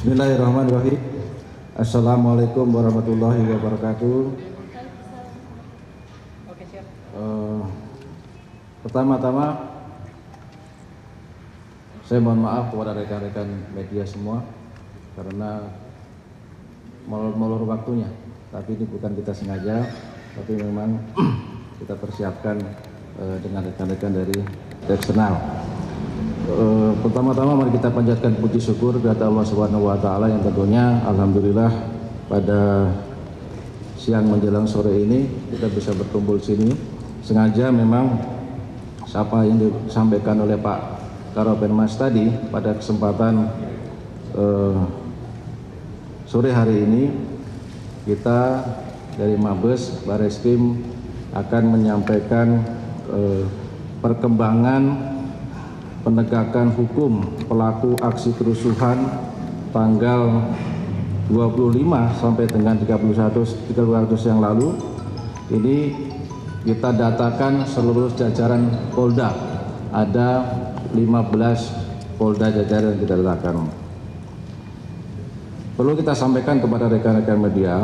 Bismillahirrahmanirrahim. Assalamualaikum warahmatullahi wabarakatuh. Pertama-tama saya mohon maaf kepada rekan-rekan media semua karena molor waktunya. Tapi ini bukan kita sengaja, tapi memang kita persiapkan dengan rekan-rekan dari eksternal. Pertama-tama mari kita panjatkan puji syukur kepada Allah Subhanahu wa taala yang tentunya alhamdulillah pada siang menjelang sore ini kita bisa berkumpul sini. Sengaja memang apa yang disampaikan oleh Pak Karopenmas tadi pada kesempatan sore hari ini kita dari Mabes Bareskrim akan menyampaikan perkembangan penegakan hukum pelaku aksi kerusuhan tanggal 25 sampai dengan 31 Agustus yang lalu. Ini kita datakan seluruh jajaran Polda, ada 15 Polda jajaran yang kita datakan. Perlu kita sampaikan kepada rekan-rekan media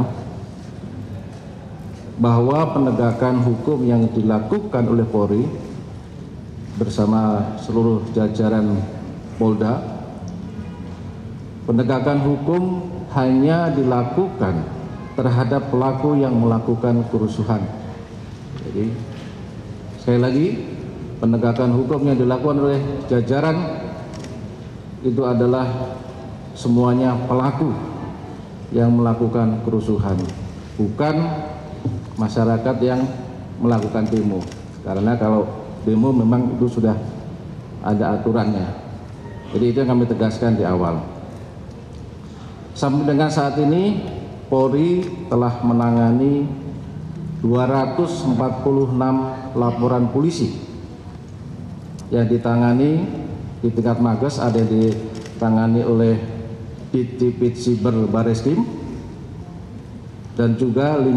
bahwa penegakan hukum yang dilakukan oleh Polri bersama seluruh jajaran Polda, penegakan hukum hanya dilakukan terhadap pelaku yang melakukan kerusuhan. Jadi sekali lagi, penegakan hukum yang dilakukan oleh jajaran itu adalah semuanya pelaku yang melakukan kerusuhan, bukan masyarakat yang melakukan demo. Karena kalau demo memang itu sudah ada aturannya. Jadi itu yang kami tegaskan di awal. Sampai dengan saat ini Polri telah menangani 246 laporan polisi yang ditangani di tingkat Mabes, ada yang ditangani oleh Ditipid Siber Bareskrim dan juga 15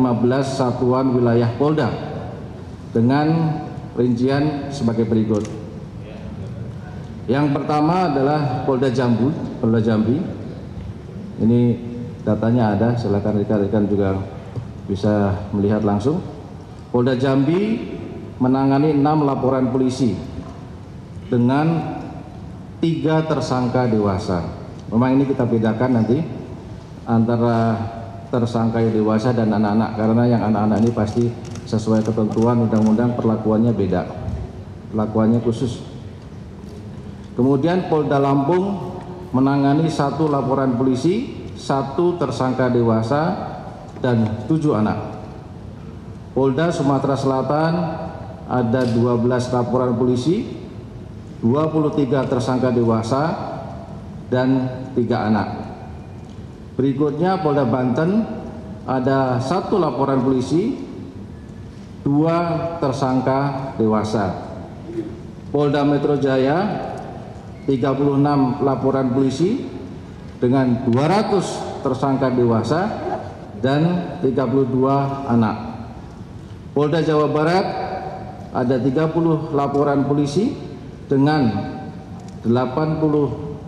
satuan wilayah Polda dengan rincian sebagai berikut. Yang pertama adalah Polda Jambi. Ini datanya ada, silakan rekan-rekan juga bisa melihat langsung. Polda Jambi menangani 6 laporan polisi dengan 3 tersangka dewasa. Memang ini kita bedakan nanti antara tersangka yang dewasa dan anak-anak, karena yang anak-anak ini pasti sesuai ketentuan undang-undang perlakuannya beda, perlakuannya khusus. Kemudian Polda Lampung menangani 1 laporan polisi, 1 tersangka dewasa dan 7 anak. Polda Sumatera Selatan ada 12 laporan polisi, 23 tersangka dewasa dan 3 anak. Berikutnya Polda Banten ada 1 laporan polisi, 2 tersangka dewasa. Polda Metro Jaya 36 laporan polisi dengan 200 tersangka dewasa dan 32 anak. Polda Jawa Barat ada 30 laporan polisi dengan 80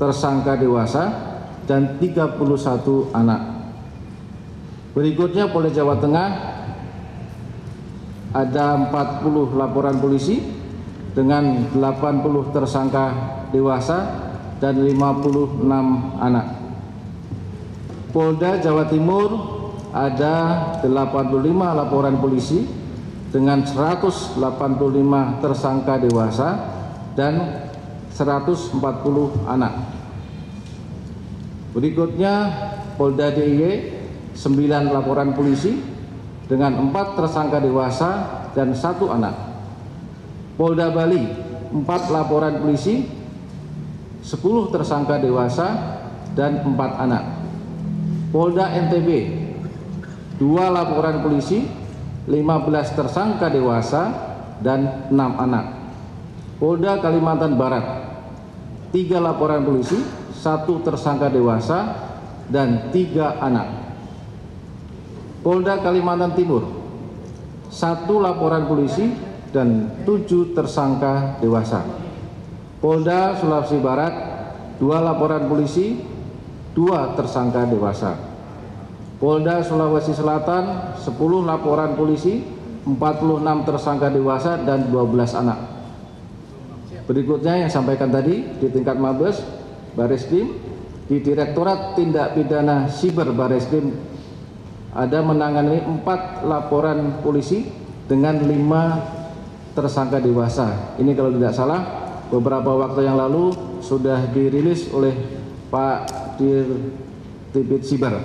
tersangka dewasa dan 31 anak. Berikutnya Polda Jawa Tengah ada 40 laporan polisi dengan 80 tersangka dewasa dan 56 anak. Polda Jawa Timur ada 85 laporan polisi dengan 185 tersangka dewasa dan 140 anak. Berikutnya Polda DIY 9 laporan polisi dengan 4 tersangka dewasa dan 1 anak. Polda Bali 4 laporan polisi, 10 tersangka dewasa dan 4 anak. Polda NTB 2 laporan polisi, 15 tersangka dewasa dan 6 anak. Polda Kalimantan Barat 3 laporan polisi, 1 tersangka dewasa dan 3 anak. Polda Kalimantan Timur 1 laporan polisi dan 7 tersangka dewasa. Polda Sulawesi Barat 2 laporan polisi, 2 tersangka dewasa. Polda Sulawesi Selatan 10 laporan polisi, 46 tersangka dewasa dan 12 anak. Berikutnya yang sampaikan tadi di tingkat Mabes Bareskrim, di Direktorat Tindak Pidana Siber Bareskrim ada menangani 4 laporan polisi dengan 5 tersangka dewasa. Ini kalau tidak salah beberapa waktu yang lalu sudah dirilis oleh Pak Dirtipid Siber.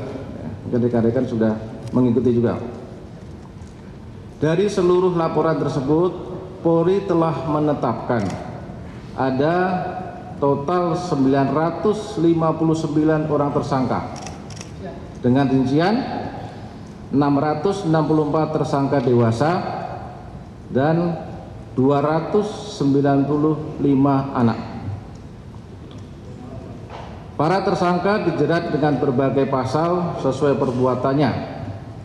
Rekan-rekan sudah mengikuti juga. Dari seluruh laporan tersebut, Polri telah menetapkan ada total 959 orang tersangka dengan rincian 664 tersangka dewasa dan 295 anak. Para tersangka dijerat dengan berbagai pasal sesuai perbuatannya.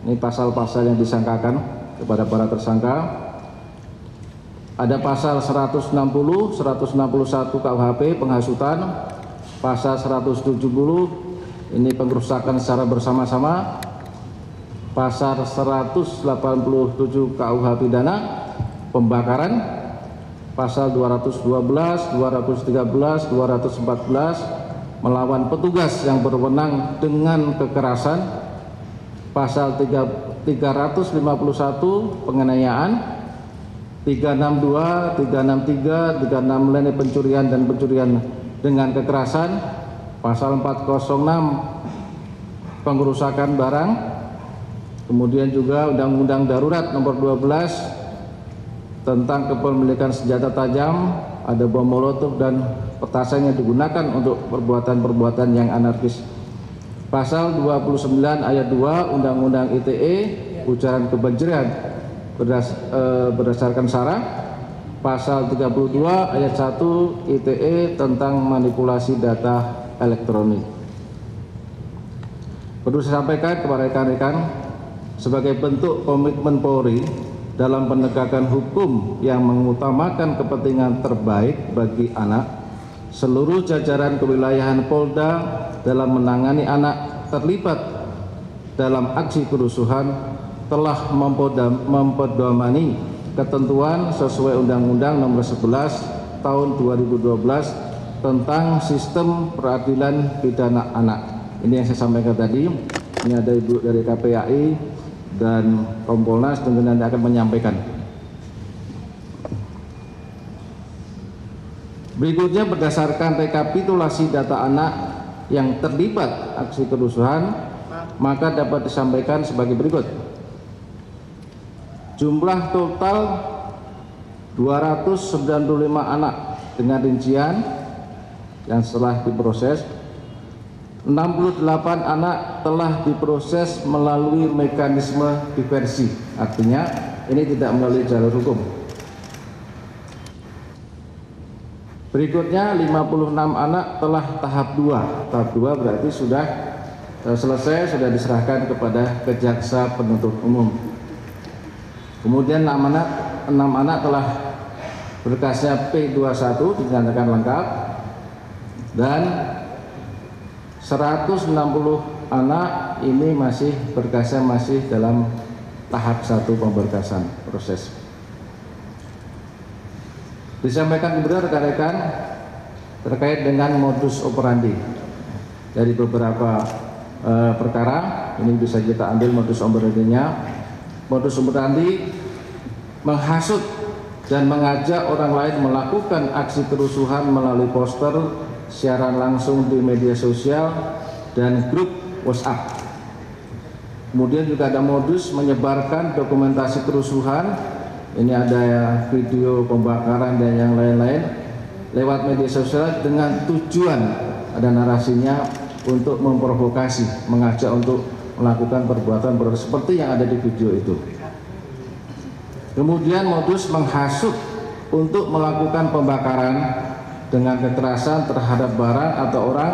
Ini pasal-pasal yang disangkakan kepada para tersangka. Ada pasal 160, 161 KUHP penghasutan, pasal 170 ini pengrusakan secara bersama-sama, pasal 187 KUH pidana pembakaran, pasal 212, 213, 214 melawan petugas yang berwenang dengan kekerasan, pasal 351 penganiayaan, 362, 363, 36 lainnya pencurian dan pencurian dengan kekerasan, pasal 406 pengerusakan barang, kemudian juga Undang-Undang Darurat Nomor 12 tentang kepemilikan senjata tajam, ada bom molotov dan petasan yang digunakan untuk perbuatan-perbuatan yang anarkis. Pasal 29 ayat 2 Undang-Undang ITE ujaran kebencian berdasarkan sara, pasal 32 ayat 1 ITE tentang manipulasi data elektronik. Perlu saya sampaikan kepada rekan-rekan, sebagai bentuk komitmen Polri dalam penegakan hukum yang mengutamakan kepentingan terbaik bagi anak, seluruh jajaran kewilayahan Polda dalam menangani anak terlibat dalam aksi kerusuhan telah mempedomani ketentuan sesuai Undang-Undang Nomor 11 Tahun 2012 tentang Sistem Peradilan Pidana Anak. Ini yang saya sampaikan tadi. Ini ada Ibu dari KPAI dan Kompolnas tentu nanti akan menyampaikan. Berikutnya berdasarkan rekapitulasi data anak yang terlibat aksi kerusuhan, maka dapat disampaikan sebagai berikut. Jumlah total 295 anak dengan rincian yang setelah diproses, 68 anak telah diproses melalui mekanisme diversi, artinya ini tidak melalui jalur hukum. Berikutnya 56 anak telah tahap 2. Tahap 2 berarti sudah selesai, sudah diserahkan kepada Kejaksa Penuntut Umum. Kemudian 6 anak telah berkasnya P21 dinyatakan lengkap, dan 160 anak ini masih berkasnya masih dalam tahap 1 pemberkasan proses. Disampaikan kepada rekan-rekan terkait dengan modus operandi dari beberapa perkara. Ini bisa kita ambil modus operandinya. Modus operandi menghasut dan mengajak orang lain melakukan aksi kerusuhan melalui poster, siaran langsung di media sosial, dan grup WhatsApp. Kemudian juga ada modus menyebarkan dokumentasi kerusuhan. Ini ada video pembakaran dan yang lain-lain lewat media sosial dengan tujuan, ada narasinya, untuk memprovokasi, mengajak untuk melakukan perbuatan seperti yang ada di video itu. Kemudian modus menghasut untuk melakukan pembakaran dengan kekerasan terhadap barang atau orang,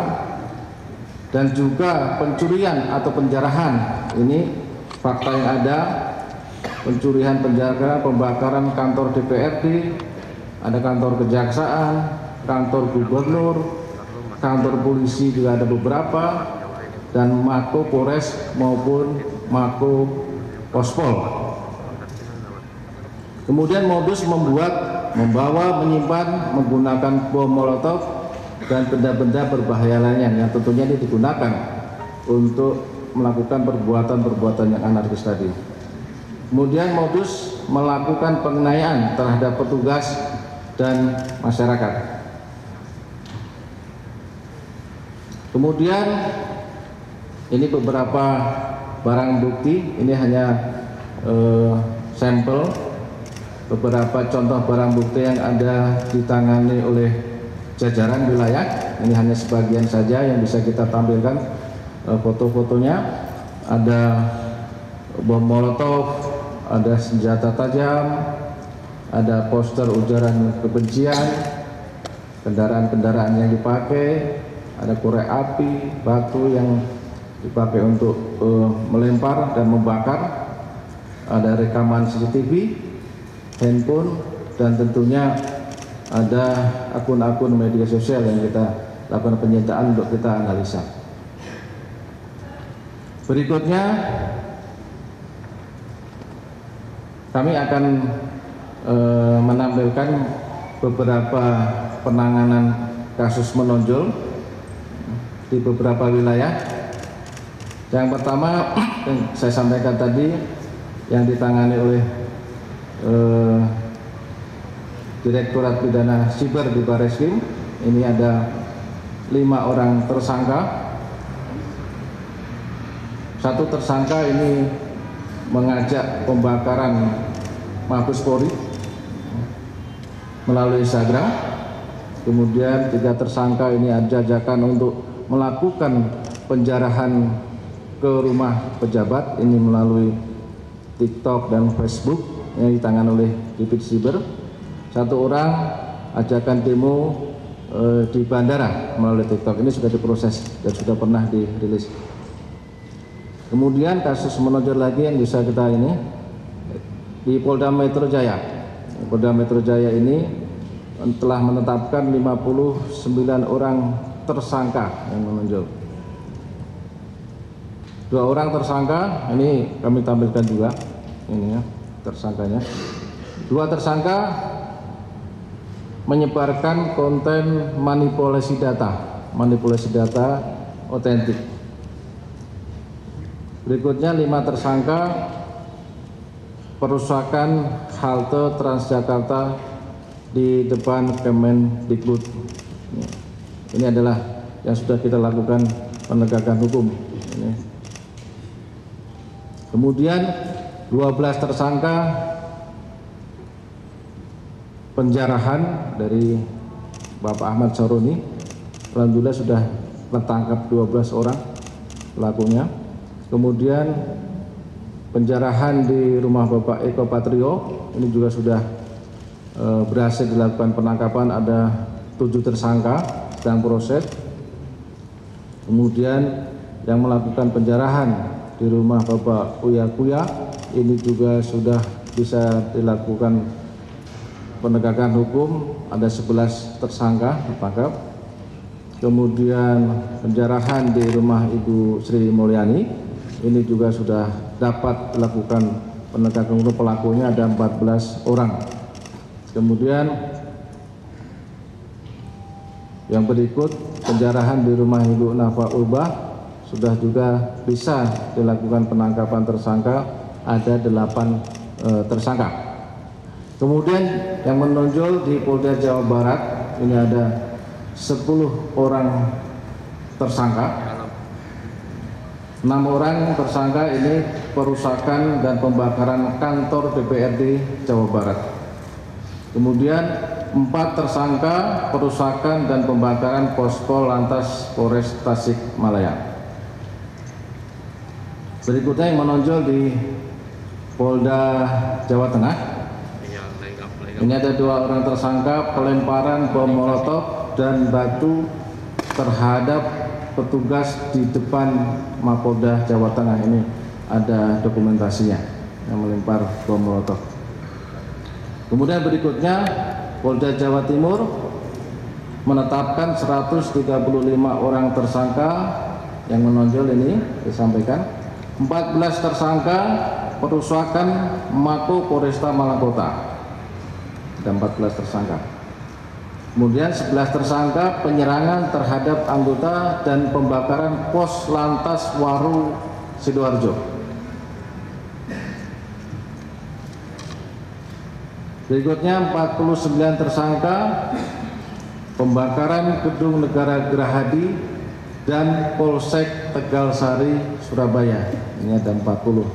dan juga pencurian atau penjarahan. Ini fakta yang ada. Pencurian, penjara, pembakaran kantor DPRD, ada kantor kejaksaan, kantor gubernur, kantor polisi juga ada beberapa, dan Mako Polres maupun Mako Pospol. Kemudian modus membawa, menyimpan, menggunakan bom molotov dan benda-benda berbahaya lainnya yang tentunya ini digunakan untuk melakukan perbuatan-perbuatan yang anarkis tadi. Kemudian modus melakukan penganiayaan terhadap petugas dan masyarakat. Kemudian ini beberapa barang bukti, ini hanya sampel beberapa contoh barang bukti yang ada ditangani oleh jajaran wilayah. Ini hanya sebagian saja yang bisa kita tampilkan foto-fotonya. Ada bom molotov, ada senjata tajam, ada poster ujaran kebencian, kendaraan-kendaraan yang dipakai, ada korek api, batu yang dipakai untuk melempar dan membakar, ada rekaman CCTV, handphone, dan tentunya ada akun-akun media sosial yang kita lakukan penyitaan untuk kita analisa. Berikutnya kami akan menampilkan beberapa penanganan kasus menonjol di beberapa wilayah. Yang pertama yang saya sampaikan tadi yang ditangani oleh Direktorat Pidana Siber di Barreskrim. Ini ada 5 orang tersangka. Satu tersangka ini mengajak pembakaran Mabes Polri melalui Instagram. Kemudian 3 tersangka ini ada ajakan untuk melakukan penjarahan ke rumah pejabat, ini melalui TikTok dan Facebook yang ditangani oleh Divisi Siber. 1 orang ajakan demo di bandara melalui TikTok, ini sudah diproses dan sudah pernah dirilis. Kemudian kasus menonjol lagi yang bisa kita ini di Polda Metro Jaya. Polda Metro Jaya ini telah menetapkan 59 orang tersangka yang menonjol. 2 orang tersangka ini kami tampilkan juga, ini ya tersangkanya. 2 tersangka menyebarkan konten manipulasi data otentik. Berikutnya 5 tersangka perusakan halte Transjakarta di depan Kemendikbud. Ini adalah yang sudah kita lakukan penegakan hukum. Ini. Kemudian 12 tersangka penjarahan dari Bapak Ahmad Saroni. Alhamdulillah sudah tertangkap 12 orang pelakunya. Kemudian penjarahan di rumah Bapak Eko Patrio, ini juga sudah berhasil dilakukan penangkapan, ada 7 tersangka sedang proses. Kemudian yang melakukan penjarahan di rumah Bapak Uya Kuya, ini juga sudah bisa dilakukan penegakan hukum, ada 11 tersangka tertangkap. Kemudian penjarahan di rumah Ibu Sri Mulyani, ini juga sudah dapat dilakukan penegakan hukum, pelakunya ada 14 orang. Kemudian yang berikut penjarahan di rumah Ibu Nafa Urbah sudah juga bisa dilakukan penangkapan tersangka, ada 8 tersangka. Kemudian yang menonjol di Polda Jawa Barat ini ada 10 orang tersangka. 6 orang tersangka ini perusakan dan pembakaran kantor DPRD Jawa Barat. Kemudian 4 tersangka perusakan dan pembakaran posko lantas Polres Tasikmalaya. Berikutnya yang menonjol di Polda Jawa Tengah. Ini ada 2 orang tersangka pelemparan bom molotov dan batu terhadap petugas di depan Mapolda Jawa Tengah. Ini ada dokumentasinya yang melempar bom molotov. Kemudian berikutnya Polda Jawa Timur menetapkan 135 orang tersangka yang menonjol ini disampaikan. 14 tersangka perusakan Mako Polresta Malang Kota. Ada 14 tersangka. Kemudian 11 tersangka penyerangan terhadap anggota dan pembakaran pos lantas Waru Sidoarjo. Berikutnya 49 tersangka pembakaran Gedung Negara Gerahadi dan Polsek Tegalsari Surabaya. Ini ada 49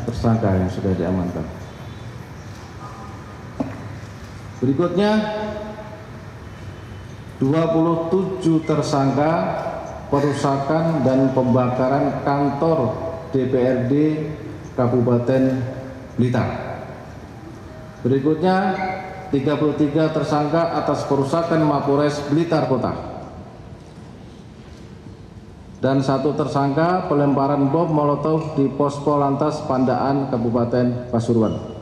tersangka yang sudah diamankan. Berikutnya 27 tersangka perusakan dan pembakaran kantor DPRD Kabupaten Blitar. Berikutnya 33 tersangka atas perusakan Mapores Blitar Kota. Dan 1 tersangka pelemparan bom molotov di pos Polantas Pandaan Kabupaten Pasuruan.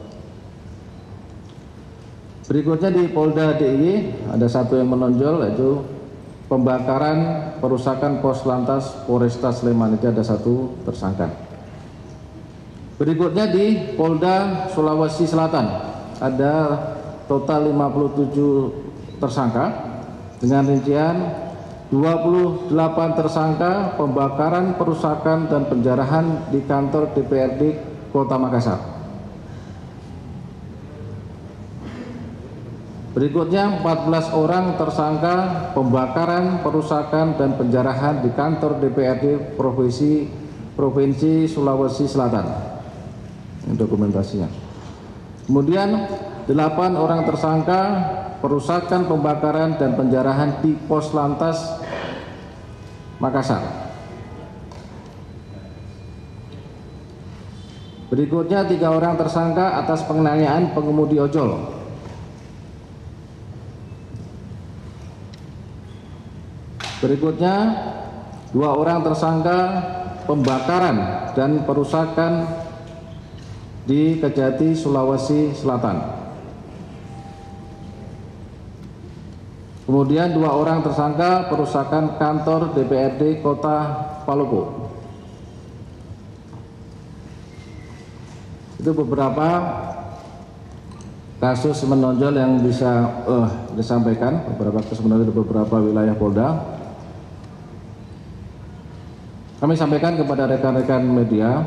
Berikutnya di Polda DIY ada 1 yang menonjol, yaitu pembakaran perusakan pos lantas Polresta Sleman. Itu ada 1 tersangka. Berikutnya di Polda Sulawesi Selatan ada total 57 tersangka dengan rincian 28 tersangka pembakaran, perusakan dan penjarahan di kantor DPRD Kota Makassar. Berikutnya 14 orang tersangka pembakaran, perusakan dan penjarahan di kantor DPRD Provinsi Sulawesi Selatan. Ini dokumentasinya. Kemudian 8 orang tersangka perusakan, pembakaran dan penjarahan di pos lantas Makassar. Berikutnya 3 orang tersangka atas penganiayaan pengemudi ojol. Berikutnya 2 orang tersangka pembakaran dan perusakan di Kejati, Sulawesi Selatan. Kemudian 2 orang tersangka perusakan kantor DPRD Kota Palopo. Itu beberapa kasus menonjol yang bisa disampaikan, beberapa kasus menonjol di beberapa wilayah Polda. Kami sampaikan kepada rekan-rekan media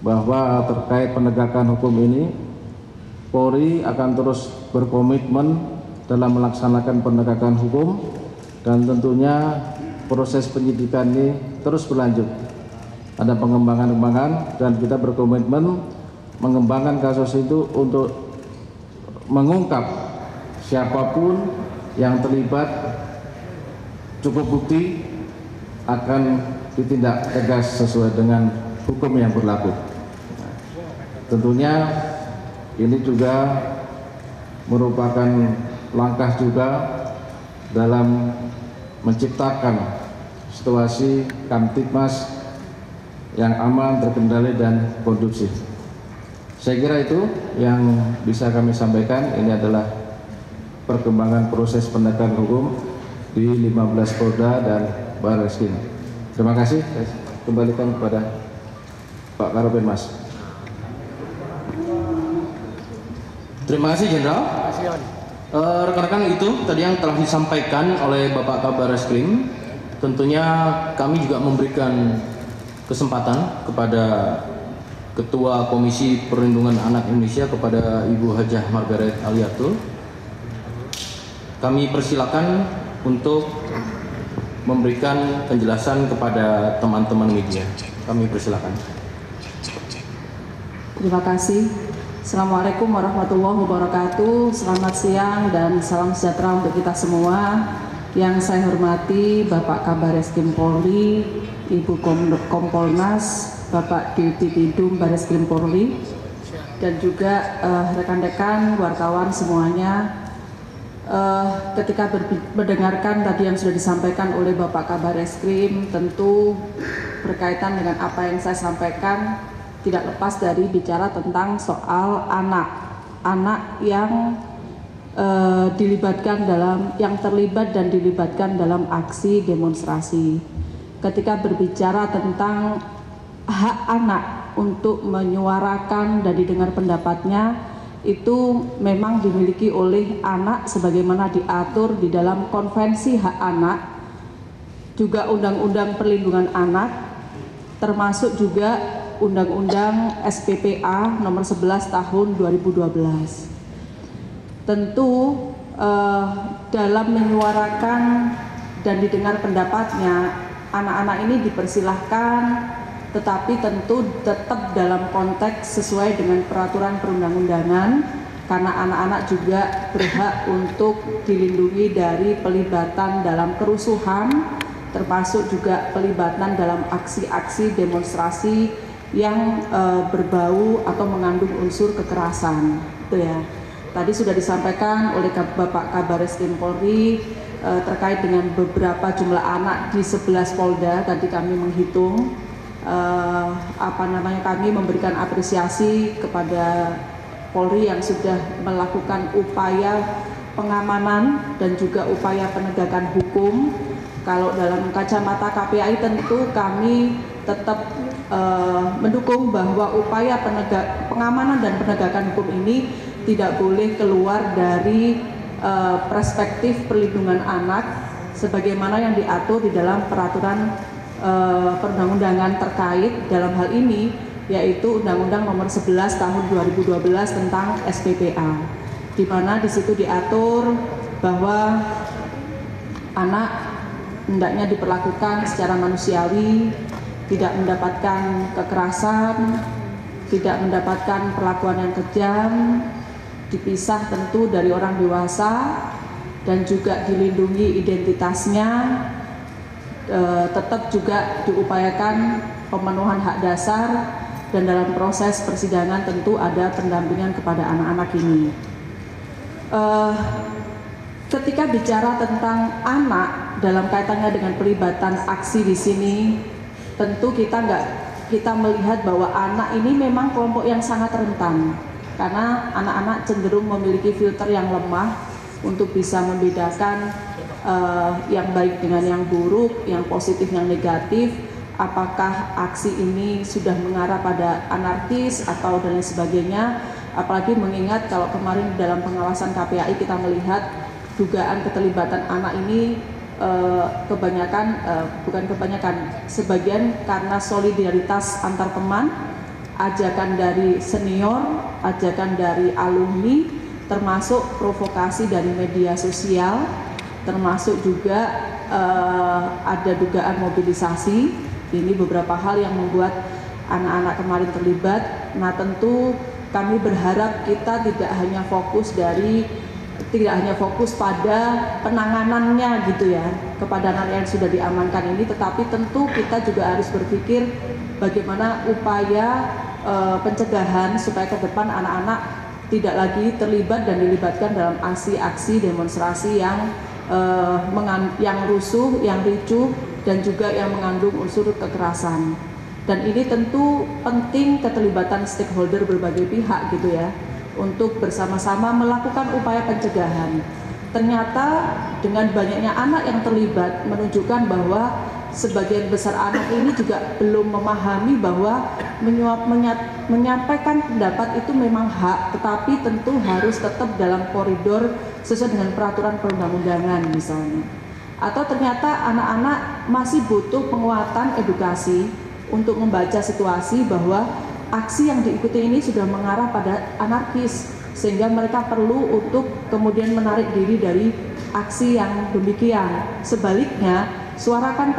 bahwa terkait penegakan hukum ini, Polri akan terus berkomitmen dalam melaksanakan penegakan hukum dan tentunya proses penyidikan ini terus berlanjut. Ada pengembangan-pengembangan dan kita berkomitmen mengembangkan kasus itu untuk mengungkap siapapun yang terlibat, cukup bukti akan ditindak tegas sesuai dengan hukum yang berlaku. Tentunya ini juga merupakan langkah juga dalam menciptakan situasi Kamtibmas yang aman, terkendali dan kondusif. Saya kira itu yang bisa kami sampaikan. Ini adalah perkembangan proses penegakan hukum di 15 Polda dan Barreskrim. Terima kasih. Saya kembalikan kepada Pak Karopenmas. Terima kasih Jenderal. Rekan-rekan, itu tadi yang telah disampaikan oleh Bapak Kabar Reskrim. Tentunya kami juga memberikan kesempatan kepada Ketua Komisi Perlindungan Anak Indonesia, kepada Ibu Hajah Margaret Aliatul. Kami persilakan untuk memberikan penjelasan kepada teman-teman media. Kami persilakan. Terima kasih. Assalamualaikum warahmatullahi wabarakatuh. Selamat siang dan salam sejahtera untuk kita semua. Yang saya hormati Bapak Kabar Reskrim Polri, Ibu Kompolnas, Bapak Dirtipidum Barreskrim Polri, dan juga rekan-rekan wartawan semuanya. Ketika mendengarkan tadi yang sudah disampaikan oleh Bapak Kabar Reskrim, tentu berkaitan dengan apa yang saya sampaikan, tidak lepas dari bicara tentang soal anak yang terlibat dan dilibatkan dalam aksi demonstrasi. Ketika berbicara tentang hak anak untuk menyuarakan dan didengar pendapatnya, itu memang dimiliki oleh anak sebagaimana diatur di dalam Konvensi Hak Anak, juga Undang-Undang Perlindungan Anak, termasuk juga Undang-Undang SPPA nomor 11 tahun 2012. Tentu dalam menyuarakan dan didengar pendapatnya, anak-anak ini dipersilahkan, tetapi tentu tetap dalam konteks sesuai dengan peraturan perundang-undangan, karena anak-anak juga berhak untuk dilindungi dari pelibatan dalam kerusuhan, termasuk juga pelibatan dalam aksi-aksi demonstrasi yang berbau atau mengandung unsur kekerasan. Itu ya. Tadi sudah disampaikan oleh Bapak Kabar Eskrim Polri terkait dengan beberapa jumlah anak di 11 Polda. Tadi kami menghitung, kami memberikan apresiasi kepada Polri yang sudah melakukan upaya pengamanan dan juga upaya penegakan hukum. Kalau dalam kacamata KPAI tentu kami tetap mendukung bahwa upaya pengamanan dan penegakan hukum ini tidak boleh keluar dari perspektif perlindungan anak sebagaimana yang diatur di dalam peraturan perundang-undangan terkait dalam hal ini, yaitu Undang-Undang Nomor 11 Tahun 2012 tentang SPPA, di mana di situ diatur bahwa anak hendaknya diperlakukan secara manusiawi, tidak mendapatkan kekerasan, tidak mendapatkan perlakuan yang kejam, dipisah tentu dari orang dewasa, dan juga dilindungi identitasnya. Tetap juga diupayakan pemenuhan hak dasar, dan dalam proses persidangan tentu ada pendampingan kepada anak-anak ini. Ketika bicara tentang anak dalam kaitannya dengan pelibatan aksi di sini, tentu kita melihat bahwa anak ini memang kelompok yang sangat rentan, karena anak-anak cenderung memiliki filter yang lemah untuk bisa membedakan yang baik dengan yang buruk, yang positif, yang negatif, apakah aksi ini sudah mengarah pada anarkis atau dan lain sebagainya. Apalagi mengingat kalau kemarin dalam pengawasan KPAI kita melihat dugaan keterlibatan anak ini sebagian karena solidaritas antar teman, ajakan dari senior, ajakan dari alumni, termasuk provokasi dari media sosial, termasuk juga ada dugaan mobilisasi. Ini beberapa hal yang membuat anak-anak kemarin terlibat. Nah, tentu kami berharap kita tidak hanya fokus pada penanganannya gitu ya, kepada anak yang sudah diamankan ini, tetapi tentu kita juga harus berpikir bagaimana upaya pencegahan supaya ke depan anak-anak tidak lagi terlibat dan dilibatkan dalam aksi-aksi demonstrasi yang rusuh, yang ricuh, dan juga yang mengandung unsur kekerasan. Dan ini tentu penting keterlibatan stakeholder berbagai pihak gitu ya, untuk bersama-sama melakukan upaya pencegahan. Ternyata dengan banyaknya anak yang terlibat menunjukkan bahwa sebagian besar anak ini juga belum memahami bahwa menyampaikan pendapat itu memang hak, tetapi tentu harus tetap dalam koridor sesuai dengan peraturan perundang-undangan misalnya. Atau ternyata anak-anak masih butuh penguatan edukasi untuk membaca situasi bahwa aksi yang diikuti ini sudah mengarah pada anarkis, sehingga mereka perlu untuk kemudian menarik diri dari aksi yang demikian. Sebaliknya, suarakan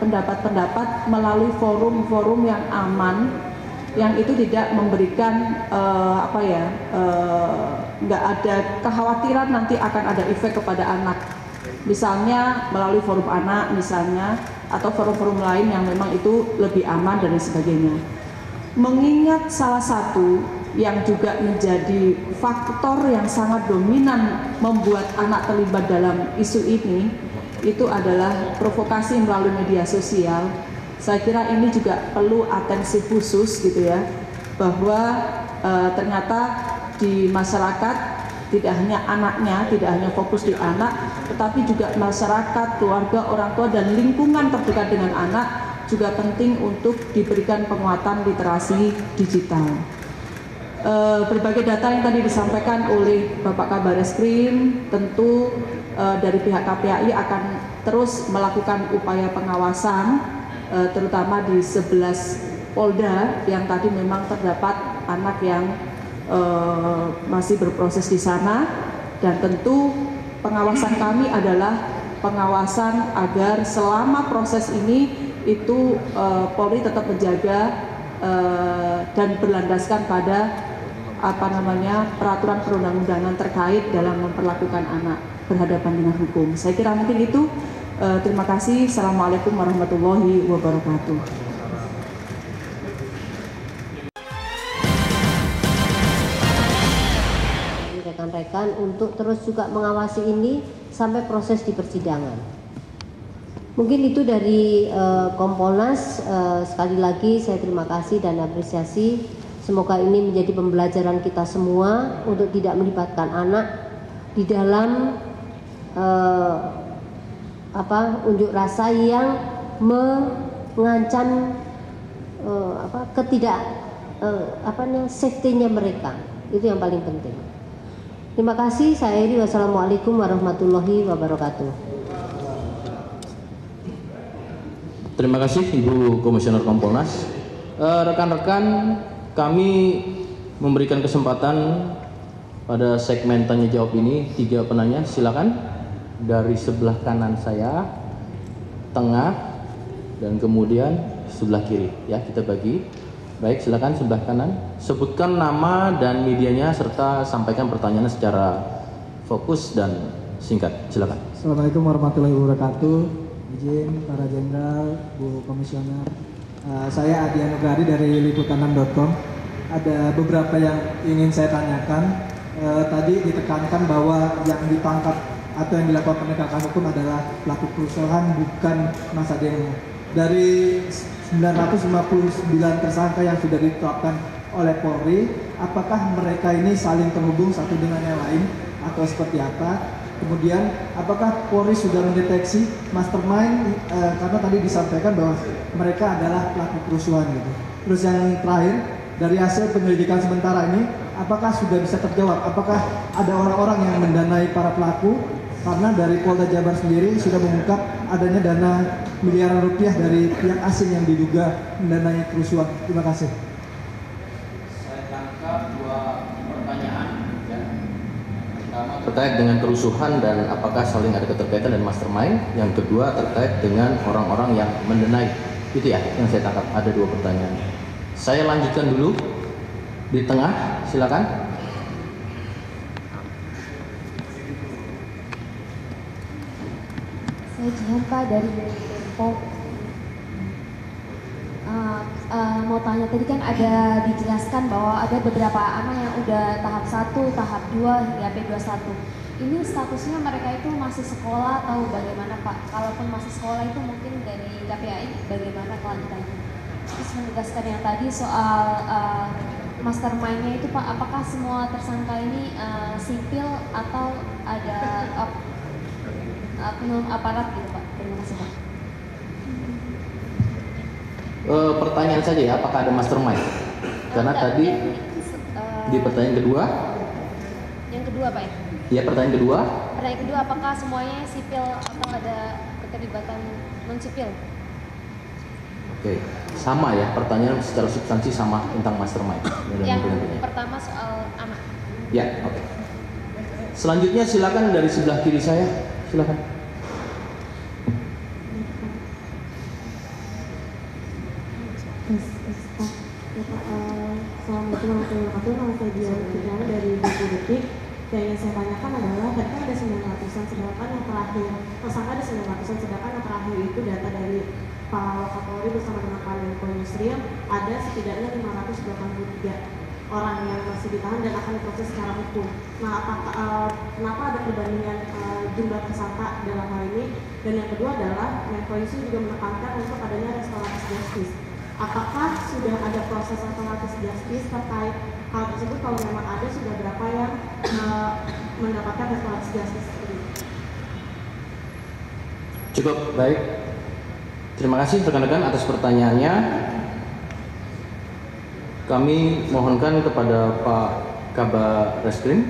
pendapat-pendapat melalui forum-forum yang aman, yang itu tidak memberikan nggak ada kekhawatiran nanti akan ada efek kepada anak. Misalnya melalui forum anak misalnya, atau forum-forum lain yang memang itu lebih aman dan sebagainya. Mengingat salah satu yang juga menjadi faktor yang sangat dominan membuat anak terlibat dalam isu ini, itu adalah provokasi melalui media sosial. Saya kira ini juga perlu atensi khusus gitu ya, bahwa ternyata di masyarakat tidak hanya anaknya, tidak hanya fokus di anak, tetapi juga masyarakat, keluarga, orang tua, dan lingkungan terdekat dengan anak juga penting untuk diberikan penguatan literasi digital. Berbagai data yang tadi disampaikan oleh Bapak Kabareskrim, tentu dari pihak KPAI akan terus melakukan upaya pengawasan, terutama di 11 Polda yang tadi memang terdapat anak yang masih berproses di sana, dan tentu pengawasan kami adalah pengawasan agar selama proses ini itu Polri tetap menjaga dan berlandaskan pada peraturan perundang-undangan terkait dalam memperlakukan anak berhadapan dengan hukum. Saya kira mungkin itu. Terima kasih. Assalamualaikum warahmatullahi wabarakatuh. Rekan-rekan untuk terus juga mengawasi ini sampai proses di persidangan. Mungkin itu dari Kompolnas. Sekali lagi saya terima kasih dan apresiasi. Semoga ini menjadi pembelajaran kita semua untuk tidak melibatkan anak di dalam unjuk rasa yang mengancam safety-nya mereka. Itu yang paling penting. Terima kasih. Saya Eri. Wassalamualaikum warahmatullahi wabarakatuh. Terima kasih Ibu Komisioner Kompolnas. Rekan-rekan, kami memberikan kesempatan pada segmen tanya jawab ini 3 penanya. Silakan dari sebelah kanan saya, tengah, dan kemudian sebelah kiri. Ya, kita bagi. Baik, silakan sebelah kanan. Sebutkan nama dan medianya serta sampaikan pertanyaannya secara fokus dan singkat. Silakan. Assalamualaikum warahmatullahi wabarakatuh. Izin para jenderal, Bu Komisioner. Saya Adi Anugradi dari liputan6.com. Ada beberapa yang ingin saya tanyakan. Tadi ditekankan bahwa yang ditangkap atau yang dilakukan penegakan hukum adalah pelaku kerusuhan, bukan massa demo. Dari 959 tersangka yang sudah ditetapkan oleh Polri, apakah mereka ini saling terhubung satu dengan yang lain atau seperti apa? Kemudian apakah Polri sudah mendeteksi mastermind, karena tadi disampaikan bahwa mereka adalah pelaku kerusuhan gitu. Terus yang terakhir, dari hasil penyelidikan sementara ini, apakah sudah bisa terjawab? Apakah ada orang-orang yang mendanai para pelaku? Karena dari Polda Jabar sendiri sudah mengungkap adanya dana miliaran rupiah dari pihak asing yang diduga mendanai kerusuhan. Terima kasih. Saya tangkap 2 pertanyaan. Pertama terkait dengan kerusuhan dan apakah saling ada keterkaitan dan mastermind. Yang kedua terkait dengan orang-orang yang mendanai. Itu ya yang saya tangkap. Ada 2 pertanyaan. Saya lanjutkan dulu di tengah. Silakan. Saya Jihan Pak dari Tempo. Mau tanya, tadi kan ada dijelaskan bahwa ada beberapa anak yang udah tahap 1, tahap 2 hingga P21. Ini statusnya mereka itu masih sekolah atau bagaimana Pak? Kalaupun masih sekolah itu mungkin dari KPAI bagaimana kelanjutannya? Terus menegaskan yang tadi soal mastermind-nya itu Pak, apakah semua tersangka ini sipil atau ada penunjuk aparat gitu Pak? Terima kasih Pak. Pertanyaan saja ya, apakah ada mastermind? Karena tadi di pertanyaan kedua. Yang kedua Pak ya? Ya, pertanyaan kedua. Pertanyaan kedua, apakah semuanya sipil atau ada keterlibatan non sipil? Oke, sama ya, pertanyaan secara substansi sama tentang mastermind. Yang pertama soal anak. Ya, oke. Selanjutnya silakan dari sebelah kiri saya, silakan. Assalamualaikum warahmatullahi wabarakatuh. Nama saya Dian Firdaus dari Buku Detik. Yang ingin saya tanyakan adalah, tadi ada 900-an, sedangkan yang terakhir tersangka ada 900-an, sedangkan yang terakhir itu data dari Pak Wakapolri bersama dengan Pak Menko Yusril ada setidaknya 583 orang yang masih ditahan dan akan diproses secara hukum. Nah, kenapa ada perbandingan jumlah tersangka dalam hal ini? Dan yang kedua adalah Menko Yusril juga menekankan untuk adanya restoratif justice. Apakah sudah ada proses restoratif justice terkait hal tersebut kalau memang ada sudah berapa yang mendapatkan restoratif justice ini? Cukup, baik. Terima kasih rekan-rekan atas pertanyaannya. Kami mohonkan kepada Pak Kabar Reskrim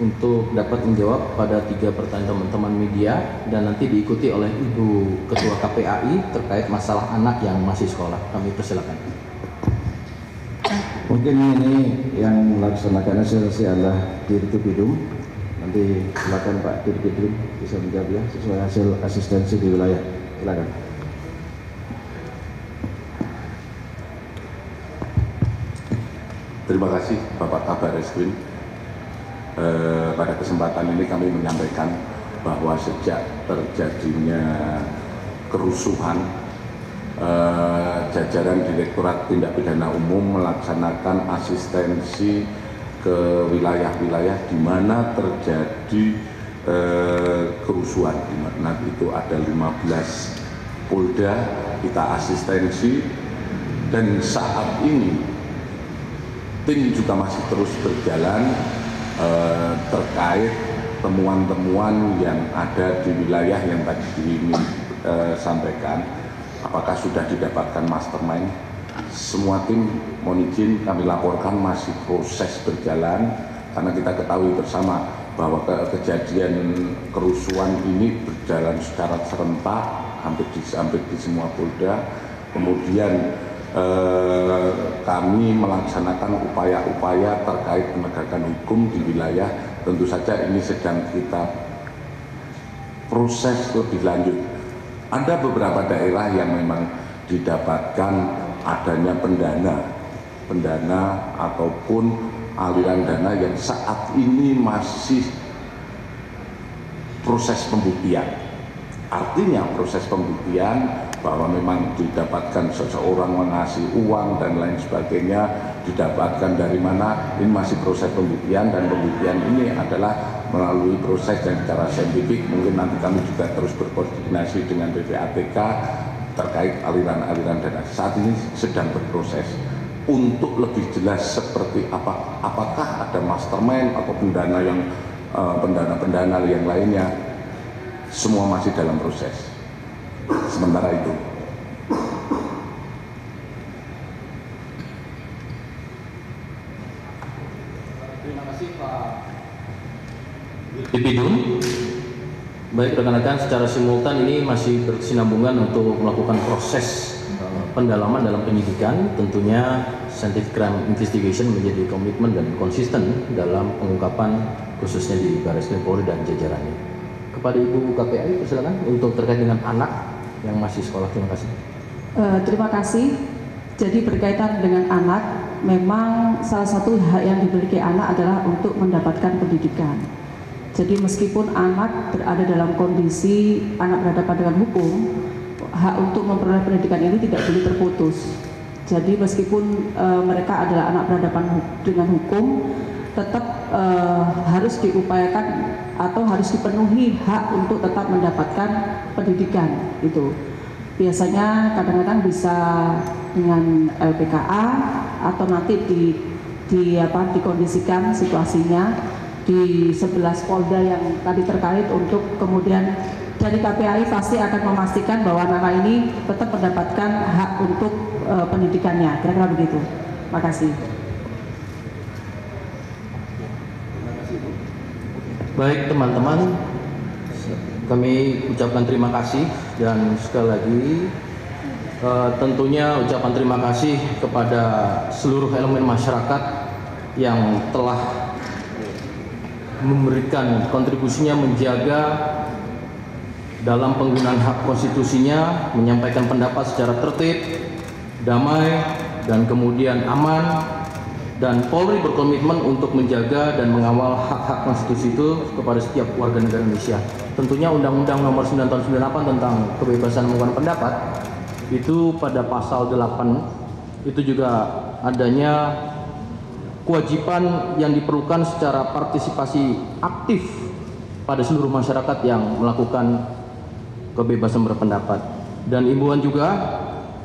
untuk dapat menjawab pada 3 pertanyaan teman-teman media dan nanti diikuti oleh Ibu Ketua KPAI terkait masalah anak yang masih sekolah. Kami persilakan. Mungkin ini yang melaksanakan seleksi adalah Dirtipidum. Nanti silakan Pak Dirtipidum bisa menjawab ya sesuai hasil asistensi di wilayah. Silakan. Terima kasih Bapak Kabar Reskrim. Pada kesempatan ini kami menyampaikan bahwa sejak terjadinya kerusuhan, jajaran Direktorat Tindak Pidana Umum melaksanakan asistensi ke wilayah-wilayah di mana terjadi kerusuhan. Di mana itu ada 15 polda kita asistensi, dan saat ini tim juga masih terus berjalan terkait temuan-temuan yang ada di wilayah yang tadi disampaikan. Apakah sudah didapatkan mastermind? Semua tim mohon izin kami laporkan masih proses berjalan, karena kita ketahui bersama bahwa kejadian kerusuhan ini berjalan secara serentak hampir di semua polda. Kemudian kami melaksanakan upaya-upaya terkait penegakan hukum di wilayah. Tentu saja ini sedang kita proses lebih lanjut. Ada beberapa daerah yang memang didapatkan adanya pendana ataupun aliran dana yang saat ini masih proses pembuktian. Artinya proses pembuktian bahwa memang didapatkan seseorang mengasih uang dan lain sebagainya, didapatkan dari mana, ini masih proses pembuktian, dan pembuktian ini adalah melalui proses yang secara saintifik. Mungkin nanti kami juga terus berkoordinasi dengan PPATK terkait aliran-aliran dana. Saat ini sedang berproses untuk lebih jelas seperti apakah ada mastermind atau pendana yang pendana-pendana yang lainnya, semua masih dalam proses. Sementara itu. Terima kasih Pak Dirtipidum. Baik rekan-rekan, secara simultan ini masih berkesinambungan untuk melakukan proses pendalaman dalam penyidikan. Tentunya scientific crime investigation menjadi komitmen dan konsisten dalam pengungkapan khususnya di Barreskrim Polri dan jajarannya. Kepada Ibu KPAI persilakan untuk terkait dengan anak yang masih sekolah. Terima kasih. Terima kasih. Jadi berkaitan dengan anak, memang salah satu hak yang dimiliki anak adalah untuk mendapatkan pendidikan. Jadi meskipun anak berada dalam kondisi anak berhadapan dengan hukum, hak untuk memperoleh pendidikan ini tidak boleh terputus. Jadi meskipun mereka adalah anak berhadapan dengan hukum, tetap harus diupayakan atau harus dipenuhi hak untuk tetap mendapatkan pendidikan itu. Biasanya kadang-kadang bisa dengan LPKA atau nanti dikondisikan situasinya di 11 polda yang tadi terkait, untuk kemudian dari KPAI pasti akan memastikan bahwa anak ini tetap mendapatkan hak untuk pendidikannya. Kira-kira begitu. Terima kasih. Baik teman-teman, kami ucapkan terima kasih, dan sekali lagi tentunya ucapan terima kasih kepada seluruh elemen masyarakat yang telah memberikan kontribusinya menjaga dalam penggunaan hak konstitusinya, menyampaikan pendapat secara tertib, damai, dan kemudian aman. Dan Polri berkomitmen untuk menjaga dan mengawal hak-hak konstitusi itu kepada setiap warga negara Indonesia. Tentunya Undang-Undang Nomor 9 Tahun 98 tentang kebebasan mengungkapkan pendapat itu pada pasal 8 itu juga adanya kewajiban yang diperlukan secara partisipasi aktif pada seluruh masyarakat yang melakukan kebebasan berpendapat. Dan imbauan juga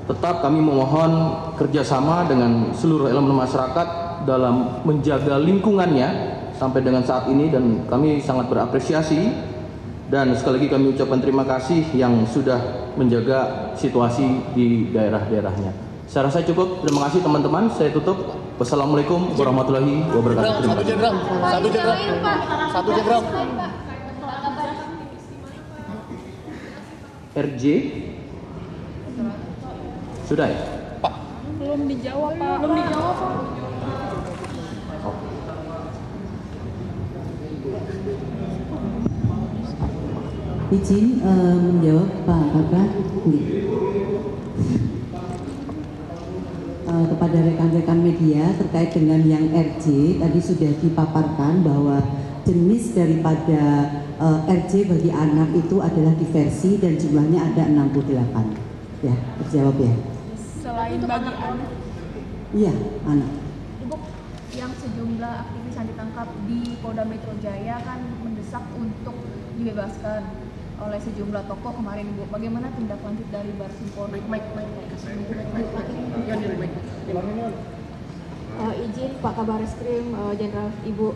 tetap kami memohon kerjasama dengan seluruh elemen masyarakat dalam menjaga lingkungannya sampai dengan saat ini, dan kami sangat berapresiasi, dan sekali lagi kami ucapkan terima kasih yang sudah menjaga situasi di daerah-daerahnya. Saya rasa cukup. Terima kasih teman-teman. Saya tutup. Wassalamualaikum warahmatullahi wabarakatuh. Terima kasih. Satu jenderal. RJ sudah ya? Belum dijawab, Pak. Belum dijawab, Pak. Izin menjawab Pak Kakak. Kepada rekan-rekan media terkait dengan yang RJ tadi sudah dipaparkan bahwa jenis daripada RJ bagi anak itu adalah diversi dan jumlahnya ada 68. Ya, terjawab ya. Selain bagi anak. Iya, anak. Ibu, yang sejumlah aktivis yang ditangkap di Polda Metro Jaya kan mendesak untuk dibebaskan oleh sejumlah tokoh kemarin, Ibu. Bagaimana tindak lanjut dari Barsim Polri? Izin Pak Kabar Eskrim Jenderal, Ibu.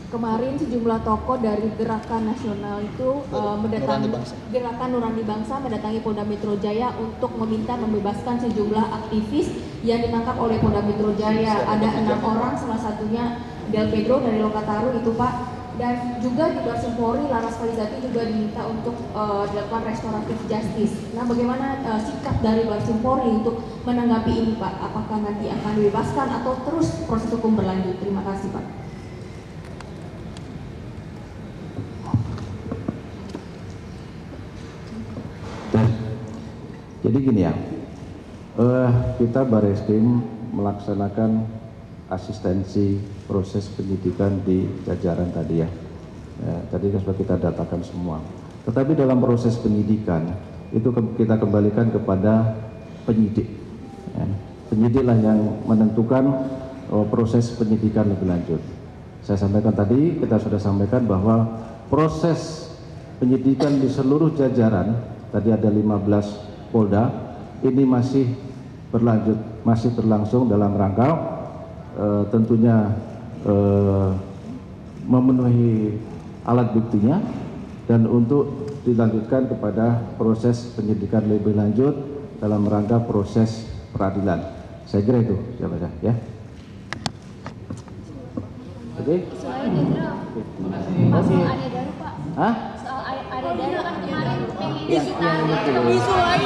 Kemarin sejumlah tokoh dari Gerakan Nasional itu mendatangi Gerakan Nurani Bangsa mendatangi Polda Metro Jaya untuk meminta membebaskan sejumlah aktivis yang ditangkap oleh Polda Metro Jaya. Ada 6 orang, salah satunya Del Pedro dari Lokataru itu, Pak. Dan juga di Barsim Polri, Laras Falizati juga diminta untuk dilakukan restoratif justice. Nah, bagaimana sikap dari Barsim Polri untuk menanggapi ini, Pak? Apakah nanti akan dibebaskan atau terus proses hukum berlanjut? Terima kasih, Pak. Jadi gini ya, kita Bareskrim melaksanakan asistensi proses penyidikan di jajaran tadi ya. Tadi kan sudah kita datakan semua. Tetapi dalam proses penyidikan itu kita kembalikan kepada penyidik. Ya. Penyidiklah yang menentukan proses penyidikan lebih lanjut. Saya sampaikan tadi, kita sudah sampaikan bahwa proses penyidikan di seluruh jajaran, tadi ada 15 Polda, ini masih berlanjut, masih berlangsung dalam rangka tentunya memenuhi alat buktinya dan untuk dilanjutkan kepada proses penyidikan lebih lanjut dalam rangka proses peradilan. Saya kira itu, siapa ya? Oke. Soal jenderal. Soal ada daru, Pak. Hah? Soal ada daru kan kemarin pengen Isu lain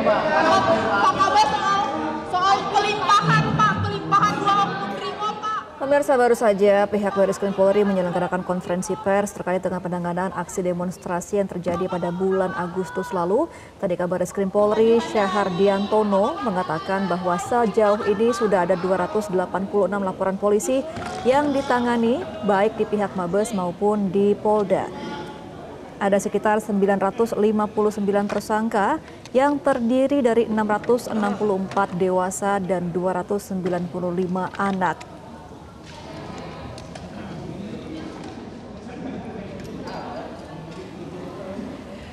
Pak, Pak Kabar soal pelimpahan, Pak, pelimpahan 20 Brimo, Pak. Pemirsa, baru saja pihak Bareskrim Polri menyelenggarakan konferensi pers terkait dengan penanganan aksi demonstrasi yang terjadi pada bulan Agustus lalu. Tadi Kabar Eskrim Polri Syahardiantono mengatakan bahwa sejauh ini sudah ada 286 laporan polisi yang ditangani baik di pihak Mabes maupun di Polda. Ada sekitar 959 tersangka yang terdiri dari 664 dewasa dan 295 anak.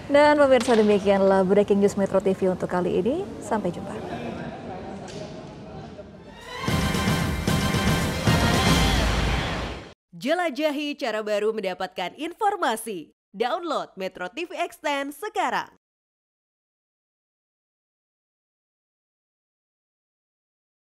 Dan pemirsa, demikianlah Breaking News Metro TV untuk kali ini. Sampai jumpa. Jelajahi cara baru mendapatkan informasi. Download Metro TV Extend sekarang.